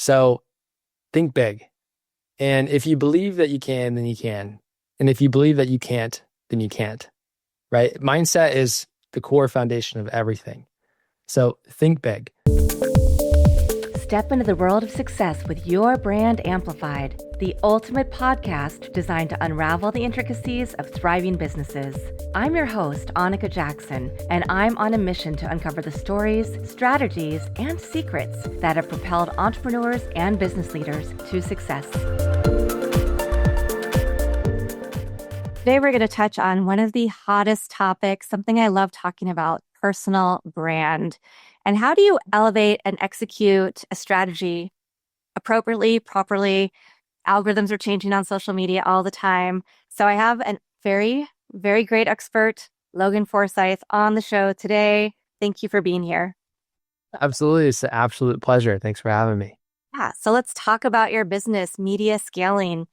So think big. And if you believe that you can, then you can. And if you believe that you can't, then you can't, right? Mindset is the core foundation of everything. So think big. Step into the world of success with your brand amplified, the ultimate podcast designed to unravel the intricacies of thriving businesses. I'm your host, Annika Jackson, and I'm on a mission to uncover the stories, strategies, and secrets that have propelled entrepreneurs and business leaders to success. Today, we're going to touch on one of the hottest topics, something I love talking about, personal brand. And how do you elevate and execute a strategy appropriately, properly? Algorithms are changing on social media all the time. So I have a very, very great expert, Logan Forsyth, on the show today. Thank you for being here. Absolutely. It's an absolute pleasure. Thanks for having me. Yeah. So let's talk about your business, media scaling.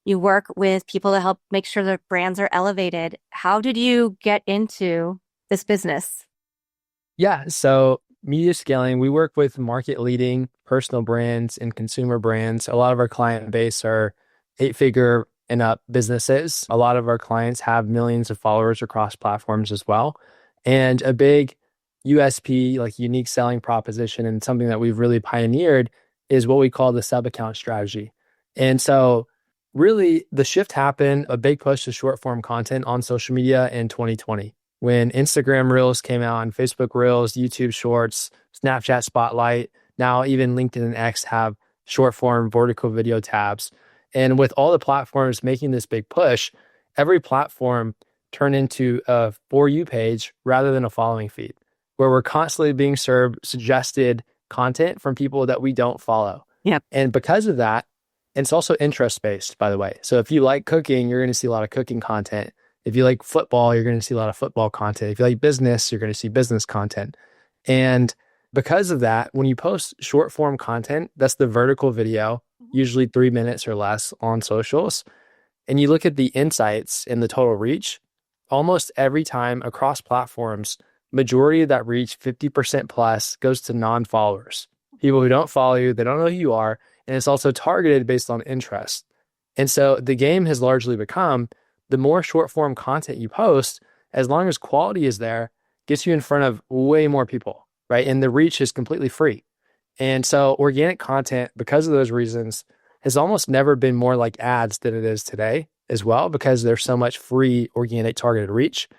You work with people to help make sure their brands are elevated. How did you get into this business? Yeah. So media scaling, we work with market leading personal brands and consumer brands. A lot of our client base are 8-figure and up businesses. A lot of our clients have millions of followers across platforms as well. And a big USP, like unique selling proposition, and something that we've really pioneered is what we call the sub-account strategy. And so really the shift happened, a big push to short form content on social media in 2020. When Instagram Reels came out and Facebook Reels, YouTube Shorts, Snapchat Spotlight, now even LinkedIn and X have short form vertical video tabs. And with all the platforms making this big push, every platform turned into a For You page rather than a following feed, where we're constantly being served suggested content from people that we don't follow. Yep. And because of that, and it's also interest-based, by the way. So if you like cooking, you're going to see a lot of cooking content. If you like football, you're going to see a lot of football content. If you like business, you're going to see business content. And because of that, when you post short form content, that's the vertical video, usually 3 minutes or less on socials, and you look at the insights and the total reach, almost every time across platforms, majority of that reach, 50% plus, goes to non-followers. People who don't follow you, they don't know who you are, and it's also targeted based on interest. And so the game has largely become the more short form content you post, as long as quality is there, gets you in front of way more people, right? And the reach is completely free. And so organic content, because of those reasons, has almost never been more like ads than it is today as well, because there's so much free organic targeted reach.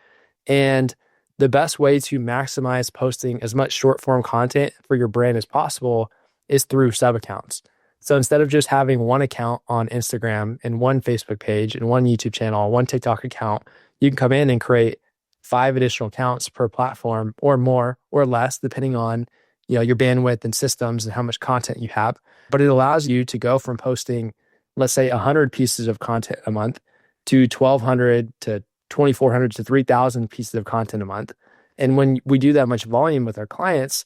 And the best way to maximize posting as much short form content for your brand as possible is through sub accounts. So instead of just having one account on Instagram and one Facebook page and one YouTube channel, one TikTok account, you can come in and create 5 additional accounts per platform or more or less, depending on, your bandwidth and systems and how much content you have. But it allows you to go from posting, let's say 100 pieces of content a month to 1,200 to 2,400 to 3,000 pieces of content a month. And when we do that much volume with our clients,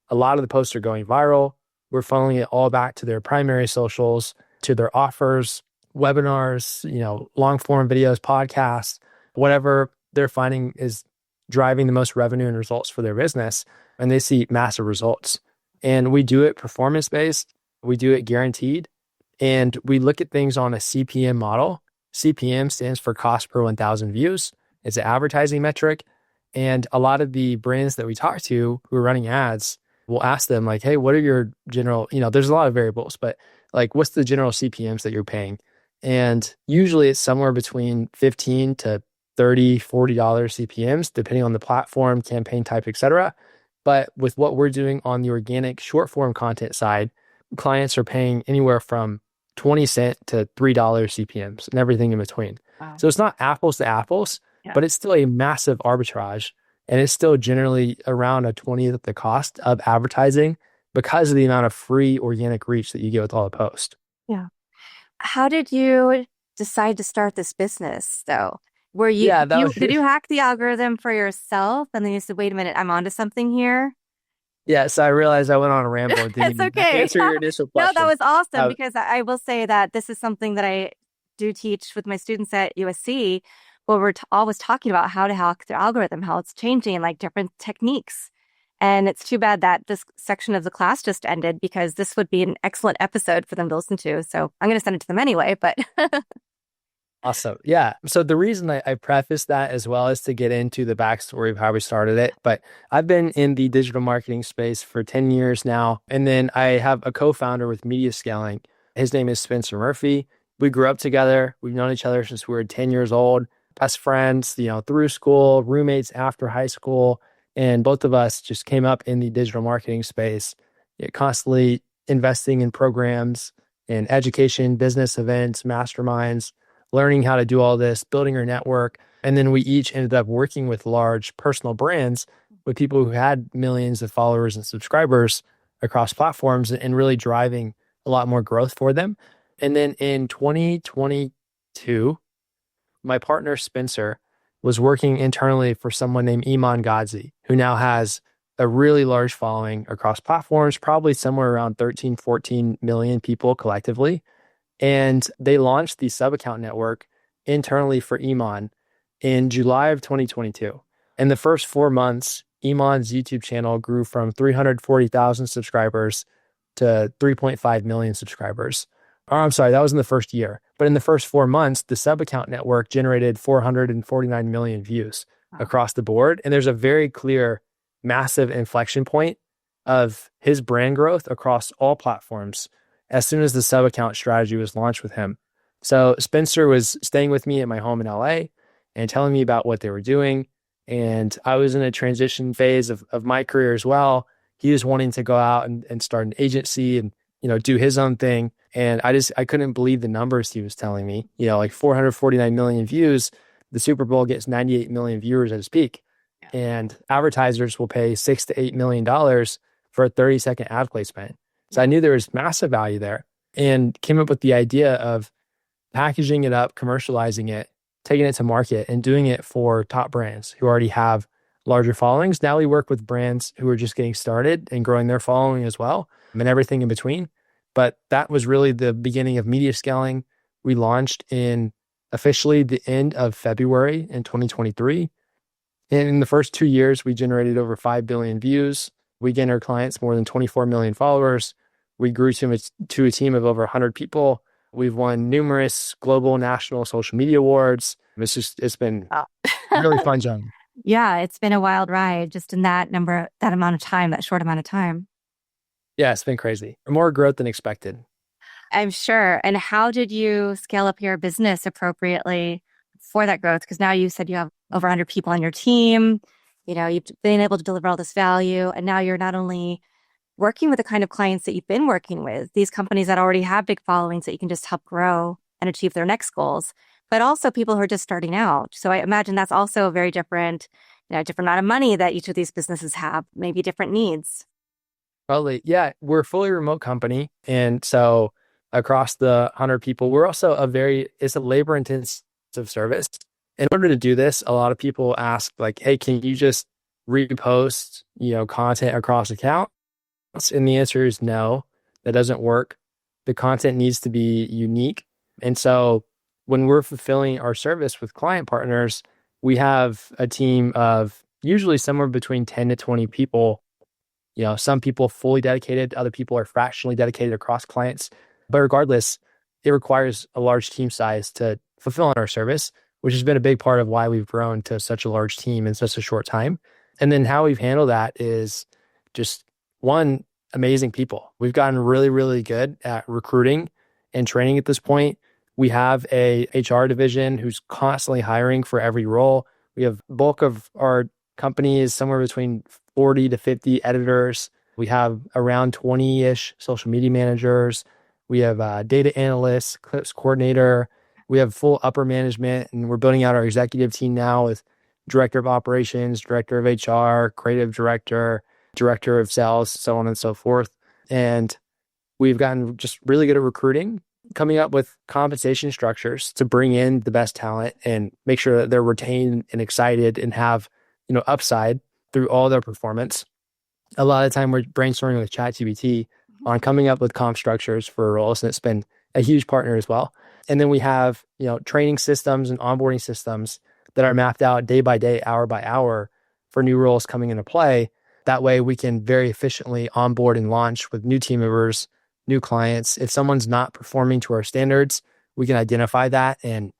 a lot of the posts are going viral. We're funneling it all back to their primary socials, to their offers, webinars, long form videos, podcasts, whatever they're finding is driving the most revenue and results for their business. And they see massive results. And we do it performance based. We do it guaranteed. And we look at things on a CPM model. CPM stands for cost per 1,000 views. It's an advertising metric. And a lot of the brands that we talk to who are running ads, we'll ask them like, hey, what are your general, there's a lot of variables, but like, what's the general CPMs that you're paying? And usually it's somewhere between $15 to $30, $40 CPMs, depending on the platform, campaign type, et cetera. But with what we're doing on the organic short form content side, clients are paying anywhere from 20 cents to $3 CPMs and everything in between. Wow. So it's not apples to apples, but it's still a massive arbitrage. And it's still generally around a 20th of the cost of advertising because of the amount of free organic reach that you get with all the posts. Yeah. How did you decide to start this business though? Did you hack the algorithm for yourself? And then you said, wait a minute, I'm onto something here. Yeah. So I realized I went on a ramble. It's okay. Answer your initial question. No, that was awesome because I will say that this is something that I do teach with my students at USC. Well, we're always talking about how to hack the algorithm, how it's changing, like different techniques. And it's too bad that this section of the class just ended because this would be an excellent episode for them to listen to. So I'm going to send it to them anyway, but Awesome. Yeah. So the reason I preface that as well is to get into the backstory of how we started it. But I've been in the digital marketing space for 10 years now. And then I have a co-founder with Media Scaling. His name is Spencer Murphy. We grew up together. We've known each other since we were 10 years old, best friends, through school, roommates after high school. And both of us just came up in the digital marketing space, constantly investing in programs and education, business events, masterminds, learning how to do all this, building our network. And then we each ended up working with large personal brands with people who had millions of followers and subscribers across platforms and really driving a lot more growth for them. And then in 2022, my partner Spencer was working internally for someone named Iman Gadzhi, who now has a really large following across platforms, probably somewhere around 13, 14 million people collectively. And they launched the sub account network internally for Iman in July of 2022. In the first 4 months, Iman's YouTube channel grew from 340,000 subscribers to 3.5 million subscribers. Or I'm sorry, that was in the first year. But in the first 4 months, the sub account network generated 449 million views across the board. And there's a very clear, massive inflection point of his brand growth across all platforms as soon as the sub account strategy was launched with him. So Spencer was staying with me at my home in LA and telling me about what they were doing. And I was in a transition phase of my career as well. He was wanting to go out and start an agency and, do his own thing. And I couldn't believe the numbers he was telling me, like 449 million views. The Super Bowl gets 98 million viewers at its peak. And advertisers will pay $6 to $8 million for a 30-second ad placement. So I knew there was massive value there and came up with the idea of packaging it up, commercializing it, taking it to market and doing it for top brands who already have larger followings. Now we work with brands who are just getting started and growing their following as well and everything in between. But that was really the beginning of Media Scaling. We launched in officially the end of February in 2023. And in the first 2 years, we generated over 5 billion views. We gained our clients more than 24 million followers. We grew to a team of over 100 people. We've won numerous global, national social media awards. It's been a really fun journey. Yeah, it's been a wild ride just in that amount of time, that short amount of time. Yeah, it's been crazy. More growth than expected. I'm sure. And how did you scale up your business appropriately for that growth? Because now you said you have over 100 people on your team. You've been able to deliver all this value. And now you're not only working with the kind of clients that you've been working with, these companies that already have big followings that you can just help grow and achieve their next goals, but also people who are just starting out. So I imagine that's also a very different amount of money that each of these businesses have, maybe different needs. Probably. Yeah. We're a fully remote company. And so across the 100 people, we're also it's a labor intensive service. In order to do this, a lot of people ask like, hey, can you just repost, content across accounts? And the answer is no, that doesn't work. The content needs to be unique. And so when we're fulfilling our service with client partners, we have a team of usually somewhere between 10 to 20 people. Some people fully dedicated, other people are fractionally dedicated across clients. But regardless, it requires a large team size to fulfill on our service, which has been a big part of why we've grown to such a large team in such a short time. And then how we've handled that is just one, amazing people. We've gotten really, really good at recruiting and training at this point. We have a HR division who's constantly hiring for every role. We have bulk of our company is somewhere between 40 to 50 editors. We have around 20-ish social media managers. We have data analysts, clips coordinator. We have full upper management, and we're building out our executive team now with director of operations, director of HR, creative director, director of sales, so on and so forth. And we've gotten just really good at recruiting, coming up with compensation structures to bring in the best talent and make sure that they're retained and excited and have, upside through all their performance. A lot of the time we're brainstorming with ChatGPT on coming up with comp structures for roles, and it's been a huge partner as well. And then we have, training systems and onboarding systems that are mapped out day by day, hour by hour for new roles coming into play. That way we can very efficiently onboard and launch with new team members, new clients. If someone's not performing to our standards, we can identify that and,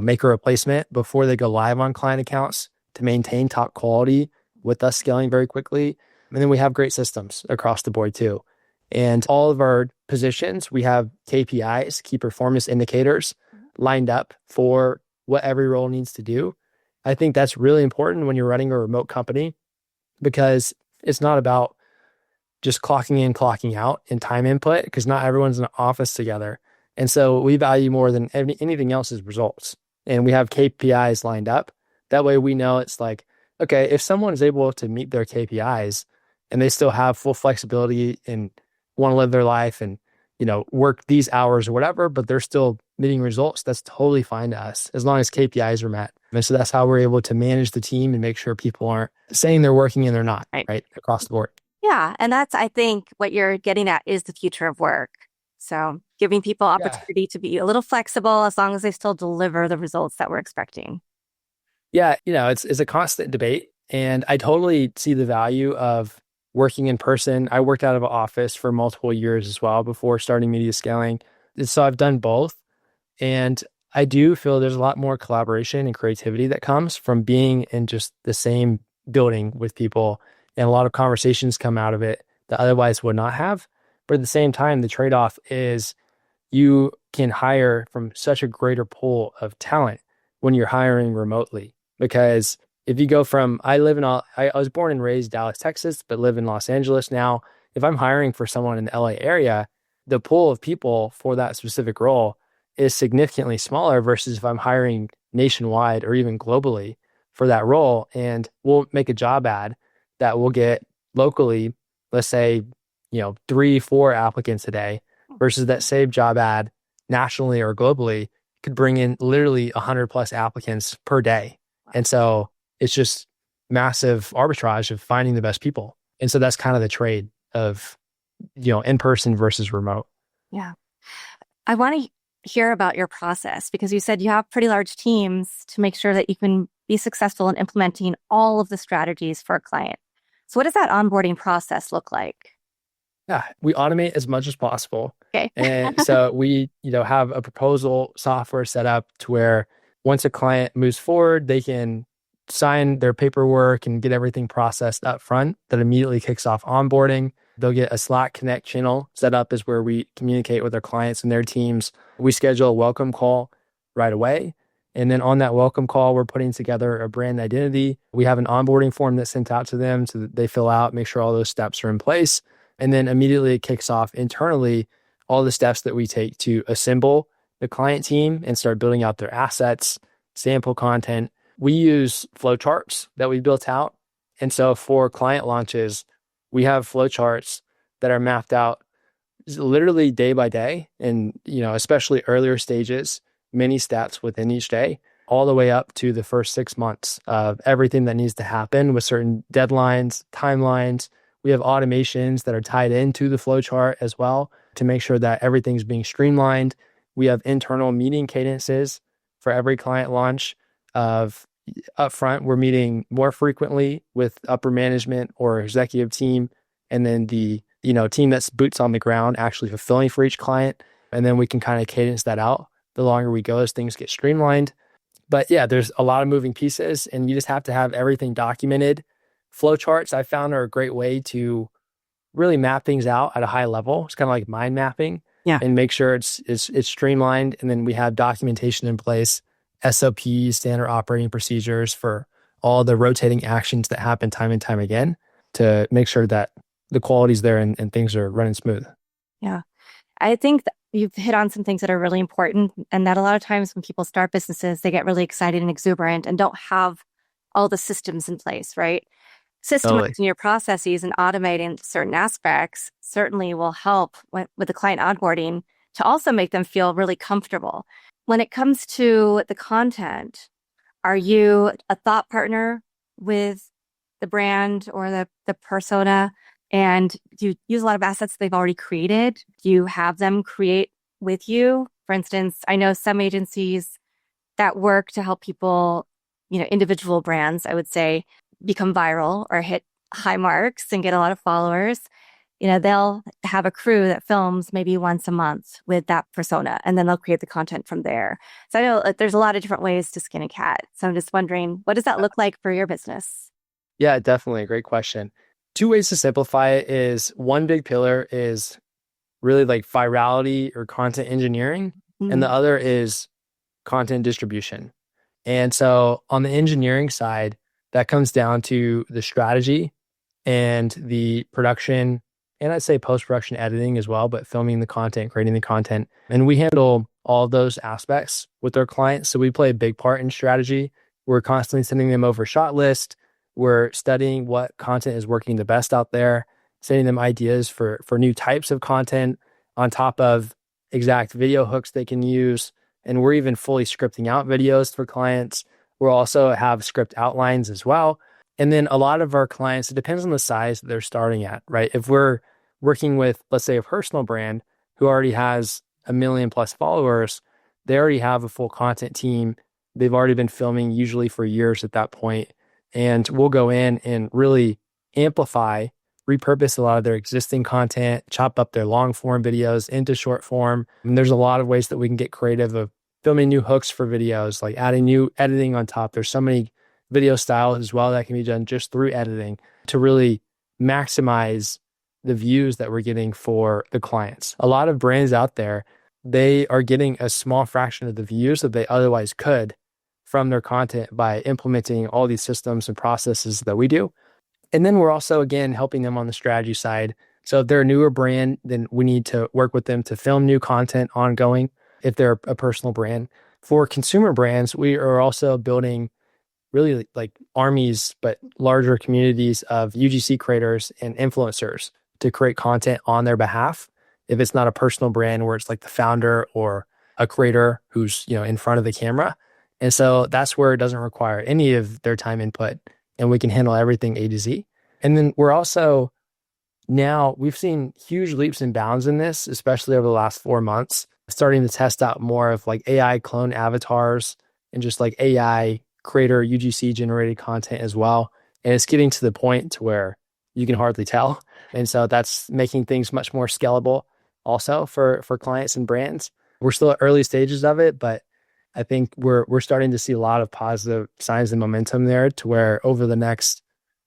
make a replacement before they go live on client accounts to maintain top quality with us scaling very quickly. And then we have great systems across the board too. And all of our positions, we have KPIs, key performance indicators lined up for what every role needs to do. I think that's really important when you're running a remote company because it's not about just clocking in, clocking out and time input because not everyone's in an office together. And so we value more than anything else is results. And we have KPIs lined up. That way we know it's like, okay, if someone is able to meet their KPIs and they still have full flexibility and want to live their life and, work these hours or whatever, but they're still meeting results, that's totally fine to us as long as KPIs are met. And so that's how we're able to manage the team and make sure people aren't saying they're working and they're not, right? Across the board. Yeah. And that's, I think, what you're getting at is the future of work. So giving people opportunity to be a little flexible as long as they still deliver the results that we're expecting. Yeah. It's a constant debate. And I totally see the value of working in person. I worked out of an office for multiple years as well before starting media scaling. And so I've done both. And I do feel there's a lot more collaboration and creativity that comes from being in just the same building with people. And a lot of conversations come out of it that otherwise would not have. But at the same time, the trade-off is you can hire from such a greater pool of talent when you're hiring remotely. Because if you go from, I was born and raised Dallas, Texas, but live in Los Angeles now. If I'm hiring for someone in the LA area, the pool of people for that specific role is significantly smaller versus if I'm hiring nationwide or even globally for that role. And we'll make a job ad that will get locally, let's say, 3-4 applicants a day versus that same job ad nationally or globally could bring in literally 100 plus applicants per day. And so it's just massive arbitrage of finding the best people. And so that's kind of the trade of, in person versus remote. Yeah. I want to hear about your process because you said you have pretty large teams to make sure that you can be successful in implementing all of the strategies for a client. So what does that onboarding process look like? Yeah, we automate as much as possible. Okay. And so we, have a proposal software set up to where once a client moves forward, they can sign their paperwork and get everything processed up front. That immediately kicks off onboarding. They'll get a Slack Connect channel set up is where we communicate with our clients and their teams. We schedule a welcome call right away. And then on that welcome call, we're putting together a brand identity. We have an onboarding form that's sent out to them so that they fill out, make sure all those steps are in place. And then immediately it kicks off internally all the steps that we take to assemble the client team and start building out their assets, sample content. We use flowcharts that we built out. And so for client launches, we have flowcharts that are mapped out literally day by day. And, especially earlier stages, many steps within each day, all the way up to the first 6 months of everything that needs to happen with certain deadlines, timelines. We have automations that are tied into the flowchart as well to make sure that everything's being streamlined. We have internal meeting cadences for every client launch of upfront. We're meeting more frequently with upper management or executive team. And then the, team that's boots on the ground actually fulfilling for each client. And then we can kind of cadence that out the longer we go as things get streamlined. But yeah, there's a lot of moving pieces and you just have to have everything documented. Flowcharts I found are a great way to really map things out at a high level. It's kind of like mind mapping and make sure it's streamlined. And then we have documentation in place, SOPs, standard operating procedures for all the rotating actions that happen time and time again to make sure that the quality's there and things are running smooth. Yeah. I think that you've hit on some things that are really important and that a lot of times when people start businesses, they get really excited and exuberant and don't have all the systems in place, right? Systemizing your processes and automating certain aspects certainly will help with the client onboarding to also make them feel really comfortable. When it comes to the content, are you a thought partner with the brand or the persona? And do you use a lot of assets they've already created? Do you have them create with you? For instance, I know some agencies that work to help people, individual brands, I would say, become viral or hit high marks and get a lot of followers, they'll have a crew that films maybe once a month with that persona, and then they'll create the content from there. So I know there's a lot of different ways to skin a cat. So I'm just wondering, what does that look like for your business? Yeah, definitely. Great question. Two ways to simplify it is one big pillar is really like virality or content engineering, and the Mm, other is content distribution. And so on the engineering side, that comes down to the strategy and the production, and I'd say post-production editing as well, but filming the content, creating the content. And we handle all of those aspects with our clients. So we play a big part in strategy. We're constantly sending them over shot list. We're studying what content is working the best out there, sending them ideas for new types of content on top of exact video hooks they can use. And we're even fully scripting out videos for clients. We'll also have script outlines as well. And then a lot of our clients, it depends on the size that they're starting at, right? If we're working with, let's say, a personal brand who already has 1 million+ followers, they already have a full content team. They've already been filming usually for years at that point. And we'll go in and really amplify, repurpose a lot of their existing content, chop up their long form videos into short form. And there's a lot of ways that we can get creative of filming new hooks for videos, like adding new editing on top. There's so many video styles as well that can be done just through editing to really maximize the views that we're getting for the clients. A lot of brands out there, they are getting a small fraction of the views that they otherwise could from their content by implementing all these systems and processes that we do. And then we're also, again, helping them on the strategy side. So if they're a newer brand, then we need to work with them to film new content ongoing if they're a personal brand. For consumer brands, we are also building really like armies, but larger communities of UGC creators and influencers to create content on their behalf. If it's not a personal brand where it's like the founder or a creator who's, in front of the camera. And so that's where it doesn't require any of their time input and we can handle everything A to Z. And then we're also now, we've seen huge leaps and bounds in this, especially over the last 4 months, starting to test out more of like AI clone avatars and just like AI creator UGC generated content as well. And it's getting to the point to where you can hardly tell. And so that's making things much more scalable also for clients and brands. We're still at early stages of it, but I think we're starting to see a lot of positive signs and momentum there to where over the next,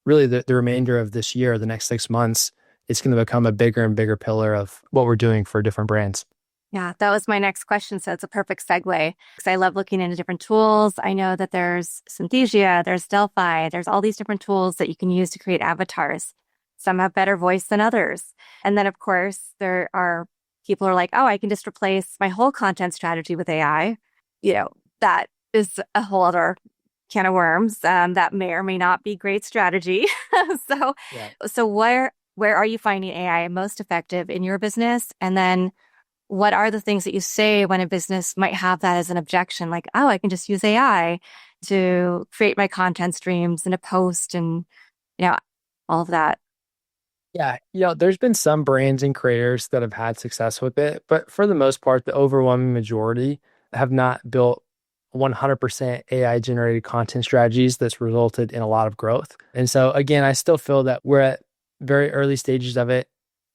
really the remainder of this year, the next 6 months, it's going to become a bigger and bigger pillar of what we're doing for different brands. Yeah, that was my next question. So it's a perfect segue because I love looking into different tools. I know that there's Synthesia, there's Delphi, there's all these different tools that you can use to create avatars. Some have better voice than others. And then, of course, there are people who are like, oh, I can just replace my whole content strategy with AI. That is a whole other can of worms. That may or may not be great strategy. So, Yeah. so where are you finding AI most effective in your business? And then what are the things that you say when a business might have that as an objection? Like, oh, I can just use AI to create my content streams in a post and, all of that. Yeah, there's been some brands and creators that have had success with it, but for the most part, the overwhelming majority have not built 100% AI generated content strategies that's resulted in a lot of growth. And so again, I still feel that we're at very early stages of it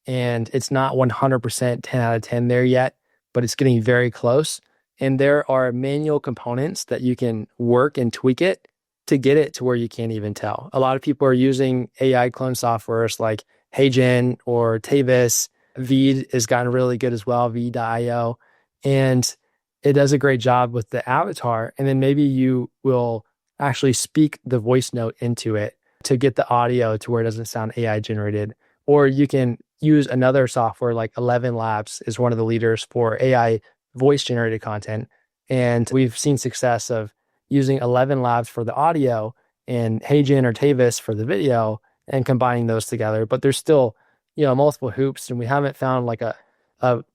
and it's not 100% 10 out of 10 there yet, but it's getting very close. And there are manual components that you can work and tweak it to get it to where you can't even tell. A lot of people are using AI clone softwares like HeyGen or Tavis. Veed has gotten really good as well, Veed.io. And it does a great job with the avatar. And then maybe you will actually speak the voice note into it to get the audio to where it doesn't sound AI generated. Or you can use another software like 11 Labs is one of the leaders for AI voice generated content. And we've seen success of using 11 Labs for the audio and HeyGen or Tavis for the video and combining those together. But there's still, multiple hoops and we haven't found like a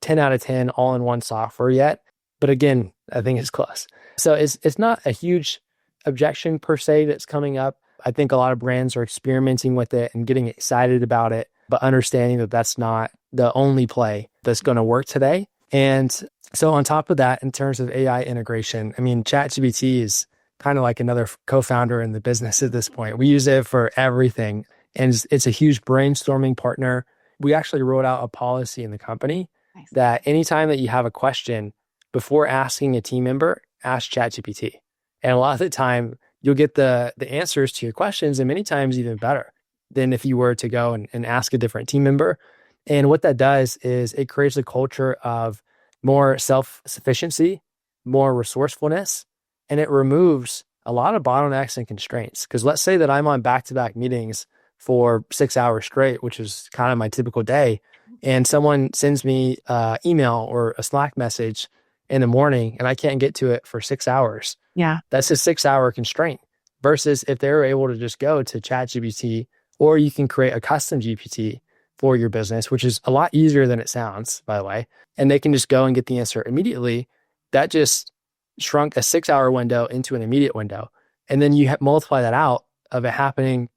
10 out of 10 all-in-one software yet. But again, I think it's close. So it's not a huge objection per se that's coming up. I think a lot of brands are experimenting with it and getting excited about it, but understanding that that's not the only play that's going to work today. And so on top of that, in terms of AI integration, I mean, ChatGPT is kind of like another co-founder in the business at this point. We use it for everything. And it's a huge brainstorming partner. We actually wrote out a policy in the company Nice. that anytime that you have a question, before asking a team member, ask ChatGPT. And a lot of the time, you'll get the answers to your questions, and many times even better than if you were to go and ask a different team member. And what that does is it creates a culture of more self-sufficiency, more resourcefulness, and it removes a lot of bottlenecks and constraints. Because let's say that I'm on back-to-back meetings for 6 hours straight, which is kind of my typical day, and someone sends me an email or a Slack message in the morning and I can't get to it for 6 hours. Yeah. That's a 6 hour constraint versus if they're able to just go to ChatGPT, or you can create a custom GPT for your business, which is a lot easier than it sounds, by the way, and they can just go and get the answer immediately. That just shrunk a 6 hour window into an immediate window. And then you multiply that out of it happening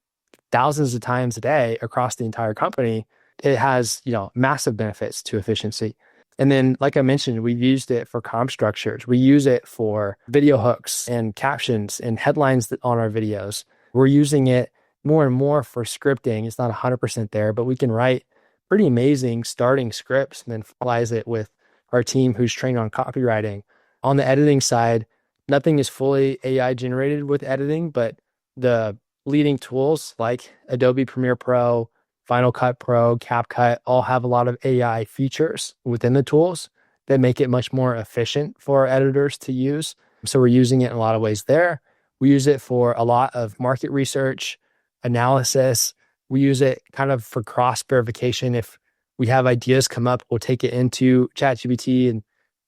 thousands of times a day across the entire company. It has, massive benefits to efficiency. And then, like I mentioned, we've used it for comm structures. We use it for video hooks and captions and headlines on our videos. We're using it more and more for scripting. It's not 100% there, but we can write pretty amazing starting scripts and then finalize it with our team who's trained on copywriting. On the editing side, nothing is fully AI generated with editing, but the leading tools like Adobe Premiere Pro, Final Cut Pro, CapCut all have a lot of AI features within the tools that make it much more efficient for our editors to use. So we're using it in a lot of ways there. We use it for a lot of market research, analysis. We use it kind of for cross verification. If we have ideas come up, we'll take it into ChatGPT and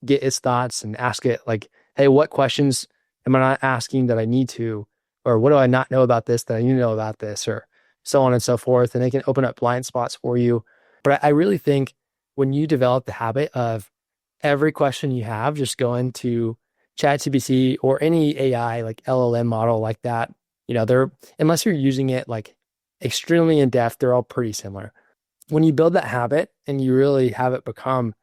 get its thoughts and ask it like, hey, what questions am I not asking that I need to? Or what do I not know about this that I need to know about this? Or so on and so forth. And they can open up blind spots for you. But I really think when you develop the habit of every question you have, just go into ChatGPT or any AI like LLM model like that, they're, unless you're using it like extremely in depth, they're all pretty similar. When you build that habit and you really have it become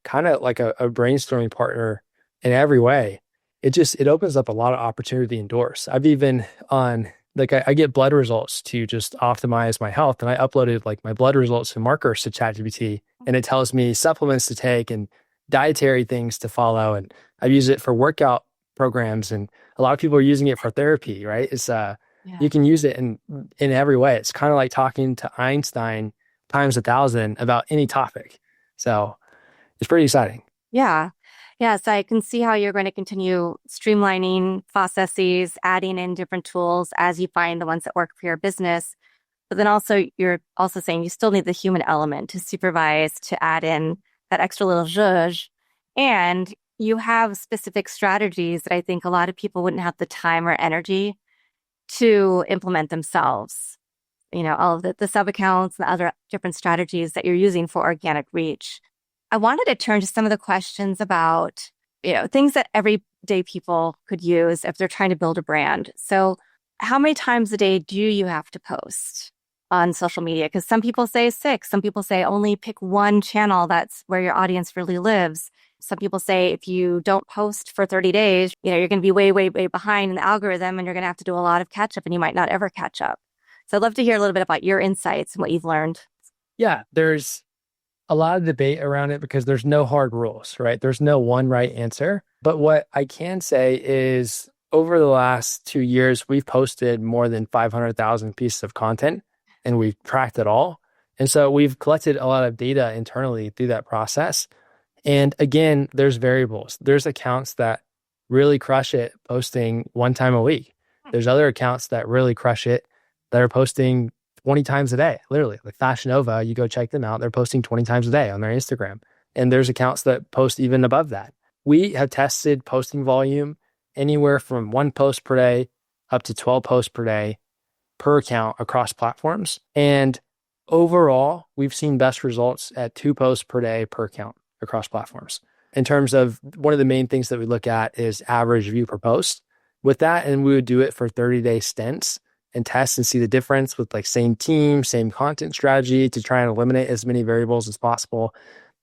kind of like a brainstorming partner in every way, it opens up a lot of opportunity and doors. I've even I get blood results to just optimize my health. And I uploaded like my blood results and markers to ChatGPT, and it tells me supplements to take and dietary things to follow. And I've used it for workout programs, and a lot of people are using it for therapy, right? It's you can use it in every way. It's kind of like talking to Einstein times 1,000 about any topic. So it's pretty exciting. Yeah. Yeah. So I can see how you're going to continue streamlining processes, adding in different tools as you find the ones that work for your business. But then also, you're also saying you still need the human element to supervise, to add in that extra little zhuzh. And you have specific strategies that I think a lot of people wouldn't have the time or energy to implement themselves. All of the sub accounts and other different strategies that you're using for organic reach. I wanted to turn to some of the questions about, things that everyday people could use if they're trying to build a brand. So how many times a day do you have to post on social media? Because some people say 6, some people say only pick one channel that's where your audience really lives. Some people say if you don't post for 30 days, you're going to be way, way, way behind in the algorithm and you're going to have to do a lot of catch up and you might not ever catch up. So I'd love to hear a little bit about your insights and what you've learned. Yeah, there's a lot of debate around it because there's no hard rules, right? There's no one right answer. But what I can say is over the last 2 years, we've posted more than 500,000 pieces of content and we've tracked it all. And so we've collected a lot of data internally through that process. And again, there's variables. There's accounts that really crush it posting 1 time a week. There's other accounts that really crush it that are posting 20 times a day, literally. Like Fashion Nova, you go check them out. They're posting 20 times a day on their Instagram. And there's accounts that post even above that. We have tested posting volume anywhere from 1 post per day up to 12 posts per day per account across platforms. And overall, we've seen best results at 2 posts per day per account across platforms. In terms of one of the main things that we look at is average view per post. With that, and we would do it for 30-day stints and test and see the difference with like same team, same content strategy to try and eliminate as many variables as possible.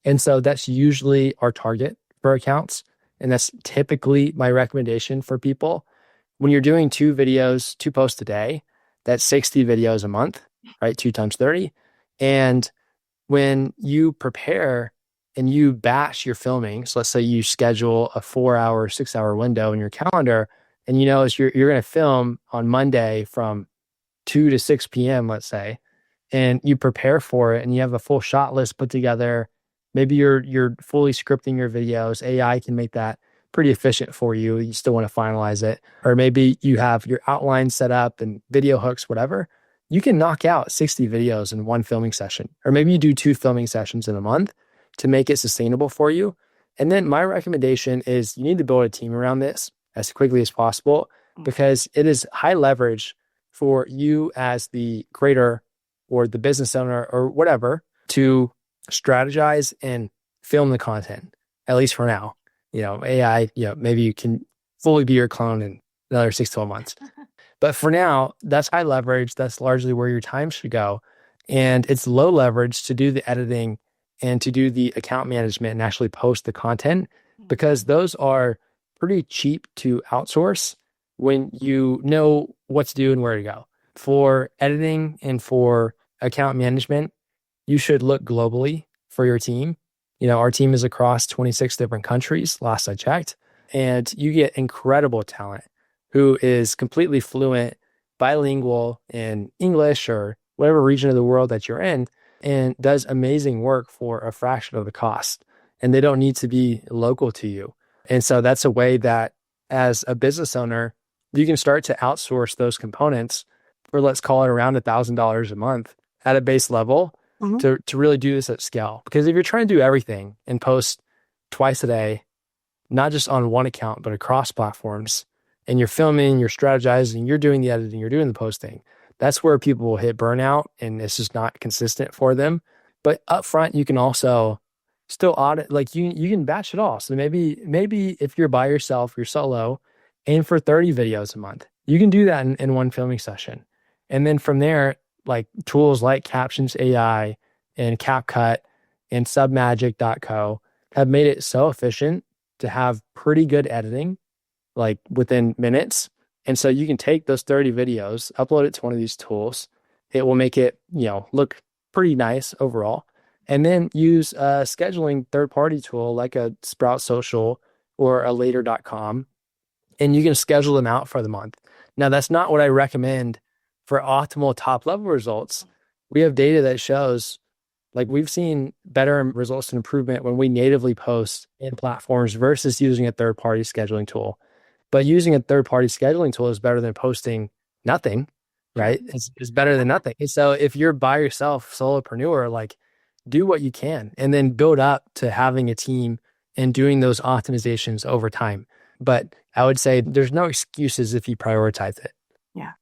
And so that's usually our target for accounts. And that's typically my recommendation for people. When you're doing 2 posts a day, that's 60 videos a month. right? 2 times 30. And when you prepare and you batch your filming, so let's say you schedule a 4 hour, 6 hour window in your calendar, and you know you're going to film on Monday from 2 to 6 p.m., let's say, and you prepare for it and you have a full shot list put together. Maybe you're fully scripting your videos. AI can make that pretty efficient for you. You still want to finalize it. Or maybe you have your outline set up and video hooks, whatever. You can knock out 60 videos in one filming session. Or maybe you do 2 filming sessions in a month to make it sustainable for you. And then my recommendation is you need to build a team around this as quickly as possible, because it is high leverage for you as the creator or the business owner or whatever to strategize and film the content, at least for now. AI, maybe you can fully be your clone in another 6 to 12 months. But for now, that's high leverage. That's largely where your time should go. And it's low leverage to do the editing and to do the account management and actually post the content, because those are pretty cheap to outsource when you know what to do and where to go. For editing and for account management, you should look globally for your team. Our team is across 26 different countries, last I checked, and you get incredible talent who is completely fluent, bilingual in English or whatever region of the world that you're in, and does amazing work for a fraction of the cost. And they don't need to be local to you. And so that's a way that as a business owner, you can start to outsource those components for, let's call it, around $1,000 a month at a base level to really do this at scale. Because if you're trying to do everything and post twice a day, not just on one account, but across platforms, and you're filming, you're strategizing, you're doing the editing, you're doing the posting, that's where people will hit burnout and it's just not consistent for them. But upfront, you can also still audit, like you can batch it all. So maybe if you're by yourself, you're solo, aim for 30 videos a month. You can do that in one filming session. And then from there, like tools like Captions AI and CapCut and Submagic.co have made it so efficient to have pretty good editing, like within minutes. And so you can take those 30 videos, upload it to one of these tools. It will make it, look pretty nice overall. And then use a scheduling third-party tool like a Sprout Social or a later.com, and you can schedule them out for the month. Now, that's not what I recommend for optimal top-level results. We have data that shows, like, we've seen better results and improvement when we natively post in platforms versus using a third-party scheduling tool. But using a third-party scheduling tool is better than posting nothing, right? It's better than nothing. And so if you're by yourself, solopreneur, like, do what you can and then build up to having a team and doing those optimizations over time. But I would say there's no excuses if you prioritize it. Yeah.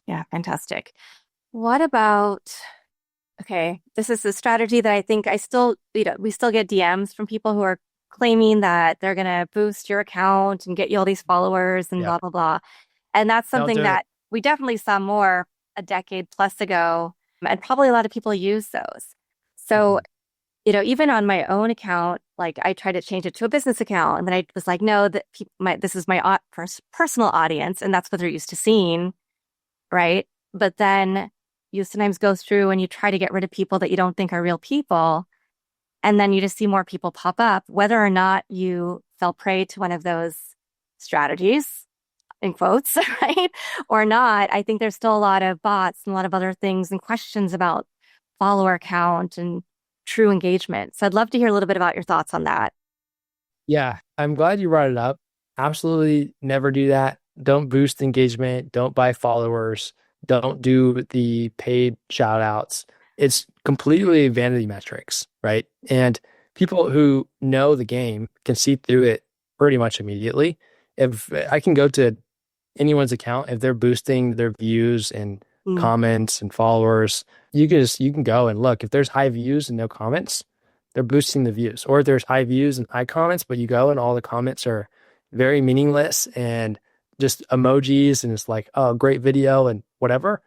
Yeah. Fantastic. What about, okay, this is a strategy that I think we still get DMs from people who are claiming that they're going to boost your account and get you all these followers and blah, blah, blah. And that's something that we definitely saw more a decade plus ago. And probably a lot of people use those. So, even on my own account, like I tried to change it to a business account, and then I was like, no, this is my personal audience, and that's what they're used to seeing, right? But then you sometimes go through and you try to get rid of people that you don't think are real people, and then you just see more people pop up. Whether or not you fell prey to one of those strategies, in quotes, right, or not, I think there's still a lot of bots and a lot of other things and questions about follower count and true engagement. So I'd love to hear a little bit about your thoughts on that. Yeah, I'm glad you brought it up. Absolutely never do that. Don't boost engagement. Don't buy followers. Don't do the paid shout outs. It's completely vanity metrics, right? And people who know the game can see through it pretty much immediately. If I can go to anyone's account, if they're boosting their views and comments and followers, you can go and look. If there's high views and no comments, they're boosting the views. Or if there's high views and high comments, but you go and all the comments are very meaningless and just emojis and it's like, oh, great video and whatever,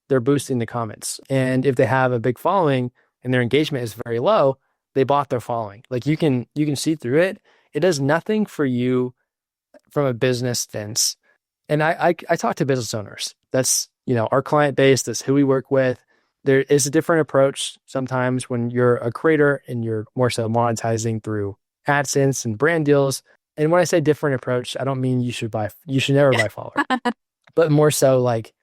they're boosting the comments. And if they have a big following and their engagement is very low, they bought their following. Like you can see through it. It does nothing for you from a business sense. And I talk to business owners. That's, our client base, that's who we work with. there is a different approach sometimes when you're a creator and you're more so monetizing through AdSense and brand deals. And when I say different approach, I don't mean you should never buy followers, but more so like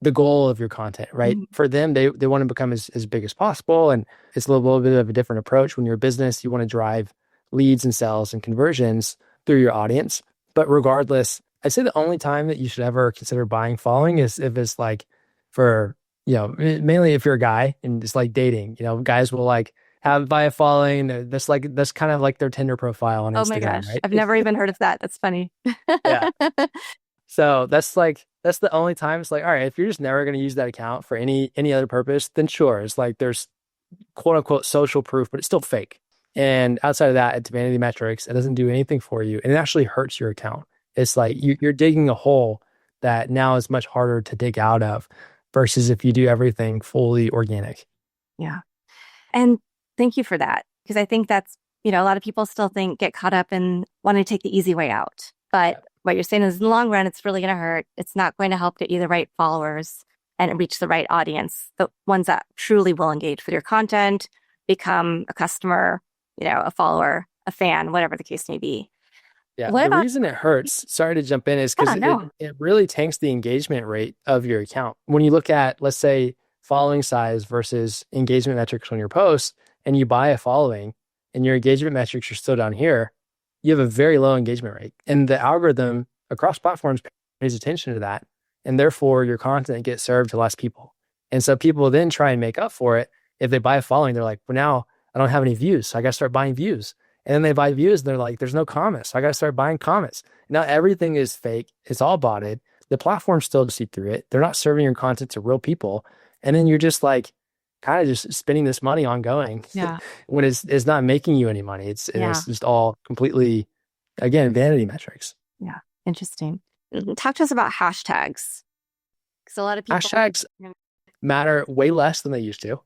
the goal of your content, right? Mhm. For them, they want to become as big as possible. And it's a little bit of a different approach. When you're a business, you want to drive leads and sales and conversions through your audience. But regardless, I'd say the only time that you should ever consider buying following is if it's like for, mainly if you're a guy and it's like dating, guys will like have buy a following. That's kind of like their Tinder profile on Oh my Instagram, gosh. right? I've never even heard of that. That's funny. Yeah. So that's the only time it's like, all right, if you're just never going to use that account for any other purpose, then sure. It's like there's quote unquote social proof, but it's still fake. And outside of that, it's vanity metrics. It doesn't do anything for you. And it actually hurts your account. It's like you're digging a hole that now is much harder to dig out of versus if you do everything fully organic. Yeah. And thank you for that. Because I think that's, a lot of people still get caught up in wanting to take the easy way out. But what you're saying is in the long run, it's really going to hurt. It's not going to help get you the right followers and reach the right audience, the ones that truly will engage with your content, become a customer, a follower, a fan, whatever the case may be. Yeah. What The about, reason it hurts, sorry to jump in, is because no. it really tanks the engagement rate of your account. When you look at, let's say, following size versus engagement metrics on your posts, and you buy a following and your engagement metrics are still down here, you have a very low engagement rate. And the algorithm across platforms pays attention to that. And therefore, your content gets served to less people. And so people then try and make up for it. If they buy a following, they're like, well, now I don't have any views. So I got to start buying views. And then they buy views and they're like, there's no comments. So I got to start buying comments. Now everything is fake. It's all botted. The platforms still see through it. They're not serving your content to real people. And then you're just like kind of just spending this money ongoing Yeah. when it's not making you any money. It's just all completely, again, vanity metrics. Yeah. Interesting. Talk to us about hashtags. Because a lot of people. Hashtags matter way less than they used to.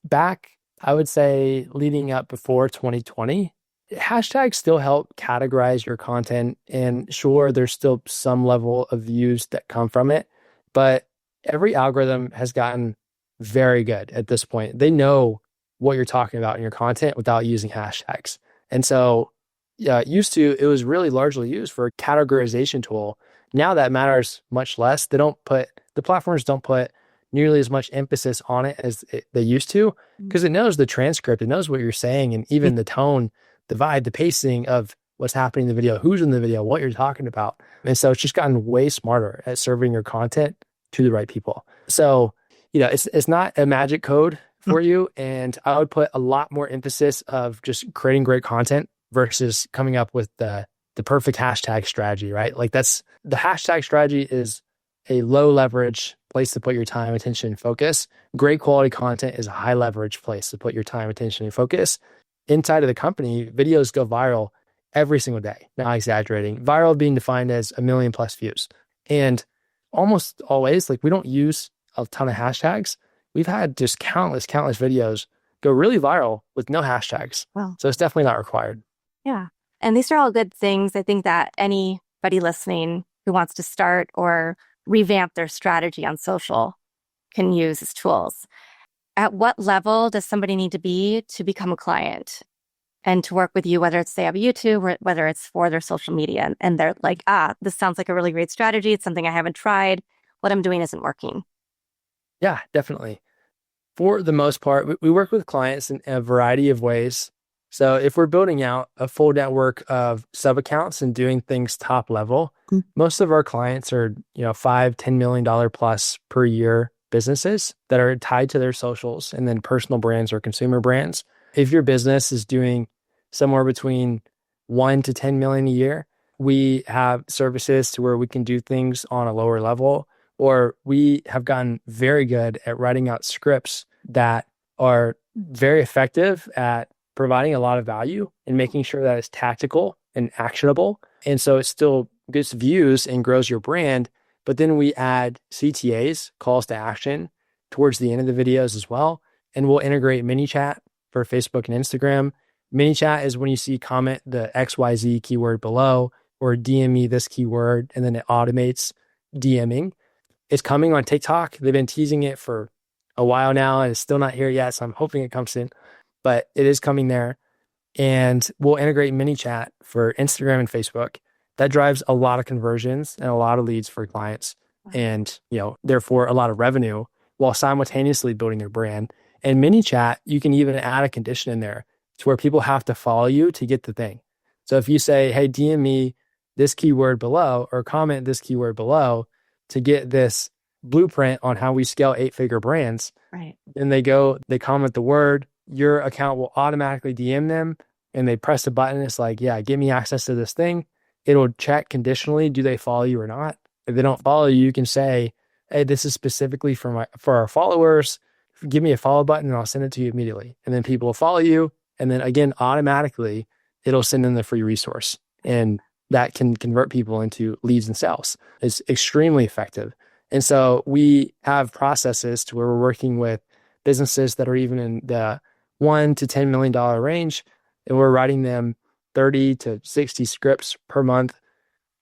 Back, I would say leading up before 2020, hashtags still help categorize your content. And sure, there's still some level of views that come from it, but every algorithm has gotten very good at this point. They know what you're talking about in your content without using hashtags. And so, it was really largely used for a categorization tool. Now that matters much less. The platforms don't put nearly as much emphasis on it as they used to, because it knows the transcript, it knows what you're saying, and even the tone, the vibe, the pacing of what's happening in the video, who's in the video, what you're talking about. And so it's just gotten way smarter at serving your content to the right people. So, it's not a magic code for you. And I would put a lot more emphasis of just creating great content versus coming up with the perfect hashtag strategy, right? Like the hashtag strategy is a low leverage place to put your time, attention, and focus. Great quality content is a high leverage place to put your time, attention, and focus. Inside of the company, videos go viral every single day. Not exaggerating. Viral being defined as 1 million plus views. And almost always, like, we don't use a ton of hashtags. We've had just countless videos go really viral with no hashtags. Well, so it's definitely not required. Yeah. And these are all good things. I think that anybody listening who wants to start or revamp their strategy on social can use as tools. At what level does somebody need to be to become a client and to work with you, whether it's, say, on YouTube or whether it's for their social media? And they're like, this sounds like a really great strategy. It's something I haven't tried. What I'm doing isn't working. Yeah, definitely. For the most part, we work with clients in a variety of ways. So if we're building out a full network of sub accounts and doing things top level, most of our clients are, $5-10 million plus per year businesses that are tied to their socials and then personal brands or consumer brands. If your business is doing somewhere between 1 to 10 million a year, we have services to where we can do things on a lower level, or we have gotten very good at writing out scripts that are very effective at providing a lot of value and making sure that it's tactical and actionable. And so it still gets views and grows your brand. But then we add CTAs, calls to action, towards the end of the videos as well. And we'll integrate mini chat for Facebook and Instagram. Mini chat is when you see comment the XYZ keyword below or DM me this keyword, and then it automates DMing. It's coming on TikTok. They've been teasing it for a while now and it's still not here yet. So I'm hoping it comes soon, but it is coming there. And we'll integrate mini chat for Instagram and Facebook. That drives a lot of conversions and a lot of leads for clients and, therefore a lot of revenue while simultaneously building their brand. And mini chat, you can even add a condition in there to where people have to follow you to get the thing. So if you say, hey, DM me this keyword below or comment this keyword below to get this blueprint on how we scale 8-figure brands, Right. and they comment the word, your account will automatically DM them and they press a button. It's like, yeah, give me access to this thing. It'll check conditionally, do they follow you or not? If they don't follow you, you can say, hey, this is specifically for our followers. Give me a follow button and I'll send it to you immediately. And then people will follow you. And then again, automatically, it'll send them the free resource. And that can convert people into leads and sales. It's extremely effective. And so we have processes to where we're working with businesses that are even in the $1 to $10 million range, and we're writing them 30 to 60 scripts per month,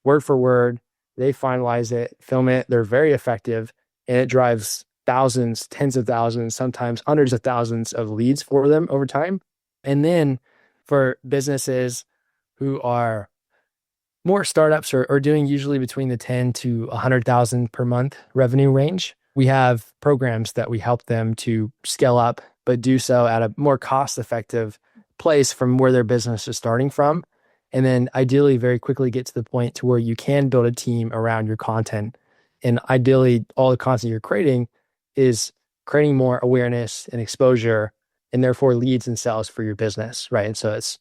word for word. They finalize it, film it. They're very effective, and it drives thousands, tens of thousands, sometimes hundreds of thousands of leads for them over time. And then for businesses who are more startups or doing usually between the 10 to 100,000 per month revenue range, we have programs that we help them to scale up, but do so at a more cost-effective place from where their business is starting from. And then ideally very quickly get to the point to where you can build a team around your content. And ideally all the content you're creating is creating more awareness and exposure and therefore leads and sales for your business, right? And so it's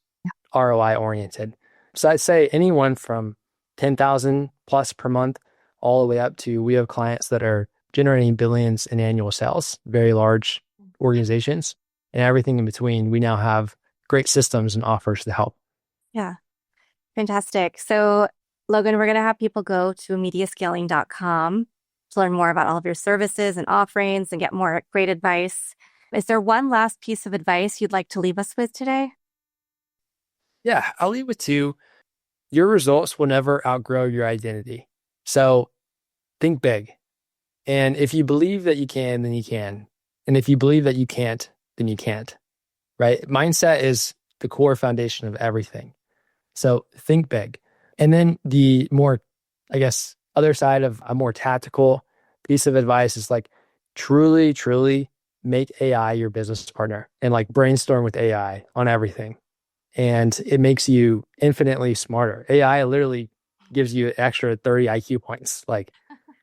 ROI oriented. So I'd say anyone from 10,000 plus per month all the way up to, we have clients that are generating billions in annual sales, very large organizations, and everything in between. We now have great systems and offers to help. Yeah. Fantastic. So Logan, we're going to have people go to mediascaling.com to learn more about all of your services and offerings and get more great advice. Is there one last piece of advice you'd like to leave us with today? Yeah, I'll leave with two. Your results will never outgrow your identity. So think big. And if you believe that you can, then you can. And if you believe that you can't, then you can't, right? Mindset is the core foundation of everything. So think big. And then the more, other side of a more tactical piece of advice is like truly, truly make AI your business partner and like brainstorm with AI on everything. And it makes you infinitely smarter. AI literally gives you extra 30 IQ points, like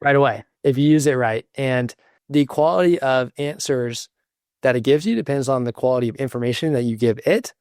right away, if you use it right. And the quality of answers that it gives you depends on the quality of information that you give it.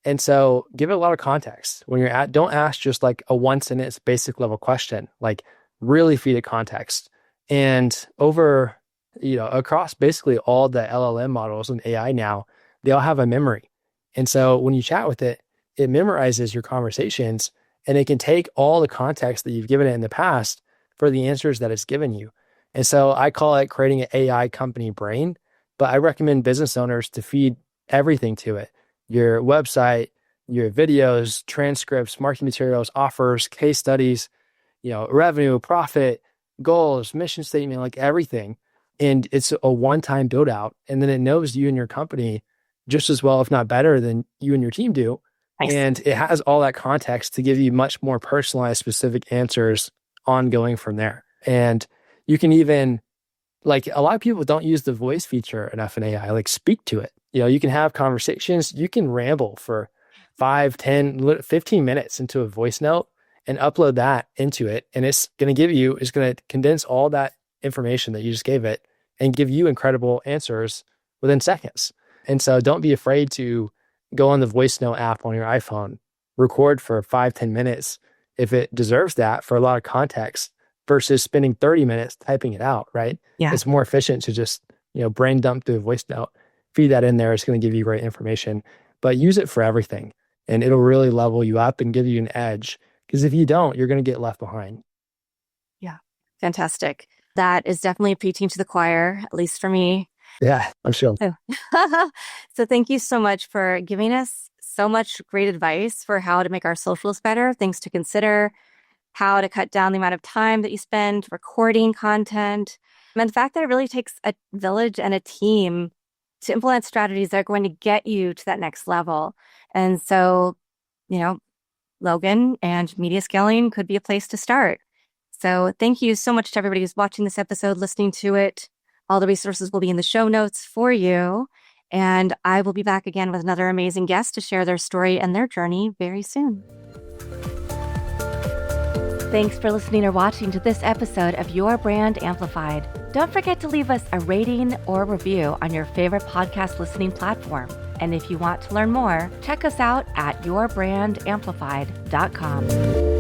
And so give it a lot of context. When you're don't ask just like a one sentence basic level question, like really feed it context. And over, across basically all the LLM models and AI now, they all have a memory. And so when you chat with it, it memorizes your conversations and it can take all the context that you've given it in the past for the answers that it's given you. And so I call it creating an AI company brain, but I recommend business owners to feed everything to it. Your website, your videos, transcripts, marketing materials, offers, case studies, revenue, profit, goals, mission statement, like everything. And it's a one-time build out. And then it knows you and your company just as well, if not better than you and your team do. Nice. And it has all that context to give you much more personalized, specific answers ongoing from there. And you can even, like a lot of people don't use the voice feature enough in AI, like speak to it. You can have conversations, you can ramble for 5, 10, 15 minutes into a voice note and upload that into it. And it's going to condense all that information that you just gave it and give you incredible answers within seconds. And so don't be afraid to go on the voice note app on your iPhone, record for 5, 10 minutes if it deserves that for a lot of context versus spending 30 minutes typing it out, right? Yeah. It's more efficient to just, brain dump through a voice note, feed that in there. It's going to give you great information, but use it for everything and it'll really level you up and give you an edge. Because if you don't, you're going to get left behind. Yeah. Fantastic. That is definitely preaching to the choir, at least for me. Yeah, I'm sure. So thank you so much for giving us so much great advice for how to make our socials better, things to consider. how to cut down the amount of time that you spend recording content, and the fact that it really takes a village and a team to implement strategies that are going to get you to that next level. And so, Logan and media scaling could be a place to start. So thank you so much to everybody who's watching this episode, listening to it. All the resources will be in the show notes for you. And I will be back again with another amazing guest to share their story and their journey very soon. Thanks for listening or watching to this episode of Your Brand Amplified. Don't forget to leave us a rating or review on your favorite podcast listening platform. And if you want to learn more, check us out at yourbrandamplified.com.